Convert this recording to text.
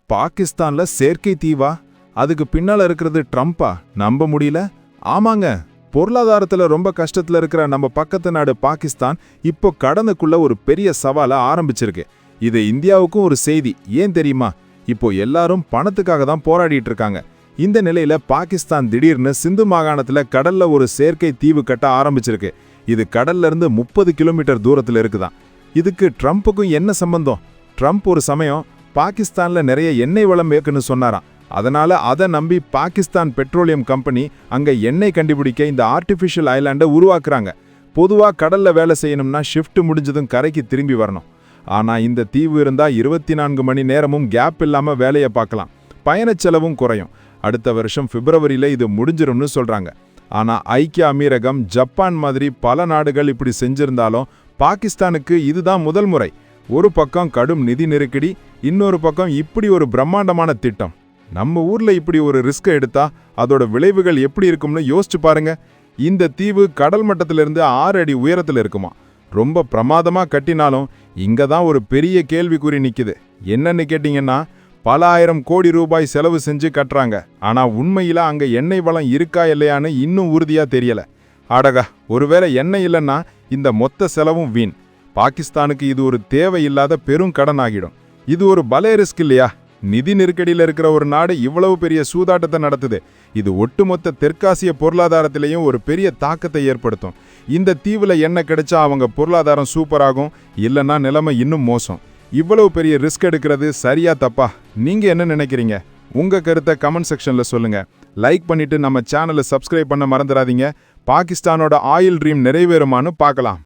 பாகிஸ்தான்ல செயற்கை தீவா? அதுக்கு பின்னால இருக்கிறது ட்ரம்பா? நம்ப முடியல. ஆமாங்க, பொருளாதாரத்துல ரொம்ப கஷ்டத்துல இருக்கிற நம்ம பக்கத்து நாடு பாகிஸ்தான் இப்போ கடனுக்குள்ள ஒரு பெரிய சவாலை ஆரம்பிச்சிருக்கு. இது இந்தியாவுக்கும் ஒரு செய்தி. ஏன் தெரியுமா? இப்போ எல்லாரும் பணத்துக்காக தான் போராடிட்டு இருக்காங்க. இந்த நிலையில பாகிஸ்தான் திடீர்னு சிந்து மாகாணத்துல கடல்ல ஒரு செயற்கை தீவு கட்ட ஆரம்பிச்சிருக்கு. இது கடல்ல இருந்து 30 கிலோமீட்டர் தூரத்துல இருக்குதான். இதுக்கு ட்ரம்ப்புக்கும் என்ன சம்பந்தம்? ட்ரம்ப் ஒரு சமயம் பாகிஸ்தான்ல நிறைய எண்ணெய் வளம் இருக்குன்னு சொன்னாராம். அதனால அதை நம்பி பாகிஸ்தான் பெட்ரோலியம் கம்பெனி அங்க எண்ணெய் கண்டுபிடிக்க இந்த ஆர்டிஃபிஷியல் ஐலாண்டை உருவாக்குறாங்க. பொதுவா கடல்ல வேலை செய்யணும்னா ஷிஃப்ட் முடிஞ்சதும் கரைக்கு திரும்பி வரணும். ஆனா இந்த தீவு இருந்தா 24 மணி நேரமும் கேப் இல்லாம வேலையை பார்க்கலாம். பயணச் செலவும் குறையும். அடுத்த வருஷம் பிப்ரவரியில இது முடிஞ்சிரும்னு சொல்றாங்க. ஆனா ஐக்கிய அமீரகம், ஜப்பான் மாதிரி பல நாடுகள் இப்படி செஞ்சிருந்தாலும் பாகிஸ்தானுக்கு இதுதான் முதல் முறை. ஒரு பக்கம் கடும் நிதி நெருக்கடி, இன்னொரு பக்கம் இப்படி ஒரு பிரம்மாண்டமான திட்டம். நம்ம ஊர்ல இப்படி ஒரு ரிஸ்க் எடுத்தா அதோட விளைவுகள் எப்படி இருக்கும்னு யோசிச்சு பாருங்க. இந்த தீவு கடல் மட்டத்திலிருந்து 6 அடி உயரத்தில் இருக்குமா. ரொம்ப பிரமாதமா கட்டினாலும் இங்க தான் ஒரு பெரிய கேள்விக்குறி நிக்குது. என்னன்னு கேட்டீங்கன்னா, பல ஆயிரம் கோடி ரூபாய் செலவு செஞ்சு கட்டுறாங்க. ஆனா உண்மையில அங்க எண்ணெய் வளம் இருக்கா இல்லையான்னு இன்னும் உறுதியா தெரியல. அடகா, ஒருவேளை எண்ணெய் இல்லைன்னா இந்த மொத்த செலவும் வீண். பாகிஸ்தானுக்கு இது ஒரு தேவையில்லாத பெரும் கடன் ஆகிடும். இது ஒரு பலே ரிஸ்க் இல்லையா? நிதி நெருக்கடியில் இருக்கிற ஒரு நாடு இவ்வளவு பெரிய சூதாட்டத்தை நடத்துது. இது ஒட்டுமொத்த தெற்காசிய பொருளாதாரத்திலையும் ஒரு பெரிய தாக்கத்தை ஏற்படுத்தும். இந்த தீவுல எண்ணெய் கிடைச்சா அவங்க பொருளாதாரம் சூப்பராகும், இல்லைன்னா நிலைமை இன்னும் மோசம். இவ்வளவு பெரிய ரிஸ்க் எடுக்கிறது சரியா தப்பா? நீங்க என்ன நினைக்கிறீங்க? உங்க கருத்தை கமெண்ட் செக்ஷன்ல சொல்லுங்க. லைக் பண்ணிட்டு நம்ம சேனலை சப்ஸ்கிரைப் பண்ண மறந்துடாதீங்க. பாகிஸ்தானோட ஆயில் ட்ரீம் நிறைவேறுமான்னு பார்க்கலாம்.